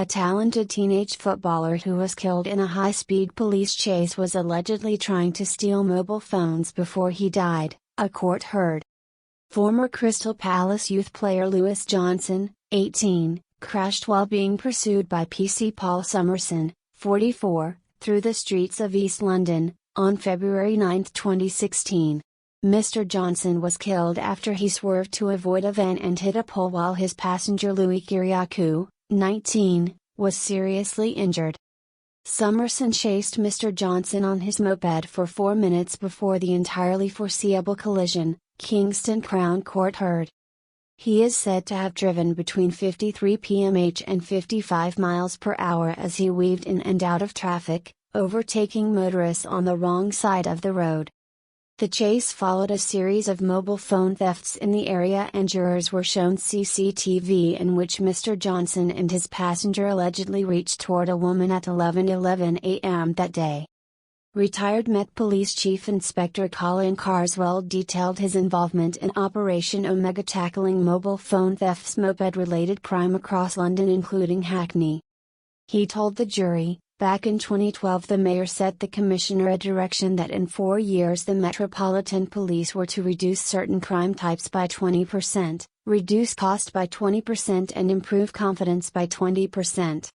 A talented teenage footballer who was killed in a high-speed police chase was allegedly trying to steal mobile phones before he died, a court heard. Former Crystal Palace youth player Lewis Johnson, 18, crashed while being pursued by PC Paul Summerson, 44, through the streets of East London, on February 9, 2016. Mr. Johnson was killed after he swerved to avoid a van and hit a pole while his passenger Louis Kiriakou, 19, was seriously injured. Summerson chased Mr. Johnson on his moped for 4 minutes before the entirely foreseeable collision, Kingston Crown Court heard. He is said to have driven between 53 mph and 55 miles per hour as he weaved in and out of traffic, overtaking motorists on the wrong side of the road. The chase followed a series of mobile phone thefts in the area, and jurors were shown CCTV in which Mr. Johnson and his passenger allegedly reached toward a woman at 11:11 a.m. that day. Retired Met Police Chief Inspector Colin Carswell detailed his involvement in Operation Omega, tackling mobile phone thefts, moped-related crime across London including Hackney. He told the jury, back in 2012 the mayor set the commissioner a direction that in 4 years the Metropolitan Police were to reduce certain crime types by 20%, reduce cost by 20% and improve confidence by 20%.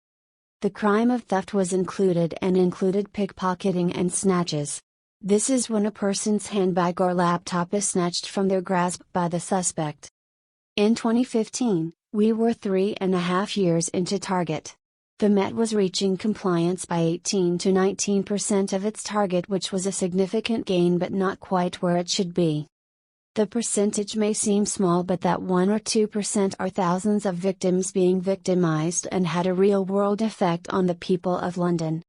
The crime of theft was included pickpocketing and snatches. This is when a person's handbag or laptop is snatched from their grasp by the suspect. In 2015, we were 3.5 years into target. The Met was reaching compliance by 18 to 19% of its target, which was a significant gain but not quite where it should be. The percentage may seem small, but that 1 or 2% are thousands of victims being victimized and had a real-world effect on the people of London.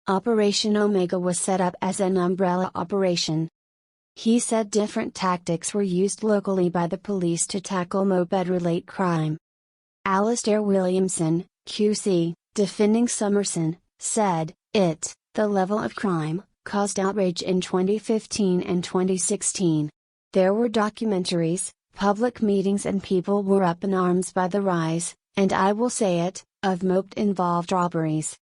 Operation Omega was set up as an umbrella operation. He said different tactics were used locally by the police to tackle moped-related crime. Alistair Williamson, QC, defending Summerson, said, the level of crime, caused outrage in 2015 and 2016. There were documentaries, public meetings, and people were up in arms by the rise, and I will say it, of moped-involved robberies.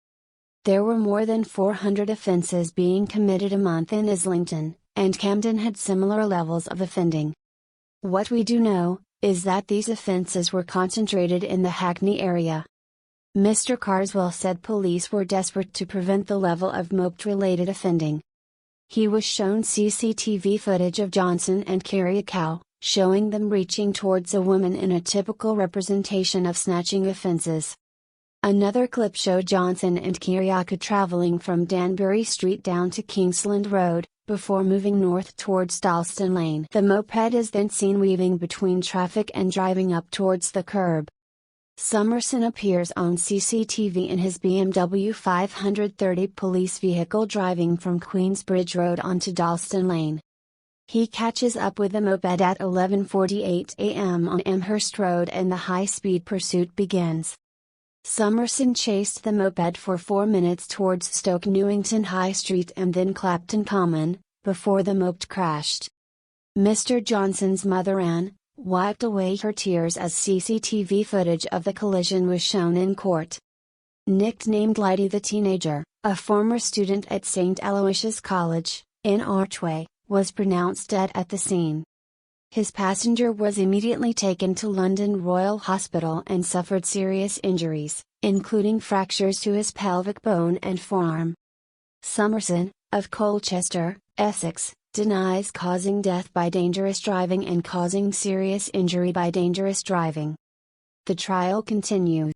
There were more than 400 offences being committed a month in Islington, and Camden had similar levels of offending. What we do know, is that these offences were concentrated in the Hackney area. Mr. Carswell said police were desperate to prevent the level of moped-related offending. He was shown CCTV footage of Johnson and Kiriakou, showing them reaching towards a woman in a typical representation of snatching offences. Another clip showed Johnson and Kiriakou travelling from Danbury Street down to Kingsland Road, before moving north towards Dalston Lane. The moped is then seen weaving between traffic and driving up towards the curb. Summerson appears on CCTV in his BMW 530 police vehicle driving from Queensbridge Road onto Dalston Lane. He catches up with the moped at 11:48 a.m. on Amherst Road and the high-speed pursuit begins. Summerson chased the moped for 4 minutes towards Stoke Newington High Street and then Clapton Common, before the moped crashed. Mr. Johnson's mother Anne, wiped away her tears as CCTV footage of the collision was shown in court. Nicknamed Lighty the teenager, a former student at St. Aloysius College, in Archway, was pronounced dead at the scene. His passenger was immediately taken to London Royal Hospital and suffered serious injuries, including fractures to his pelvic bone and forearm. Summerson, of Colchester, Essex, denies causing death by dangerous driving and causing serious injury by dangerous driving. The trial continues.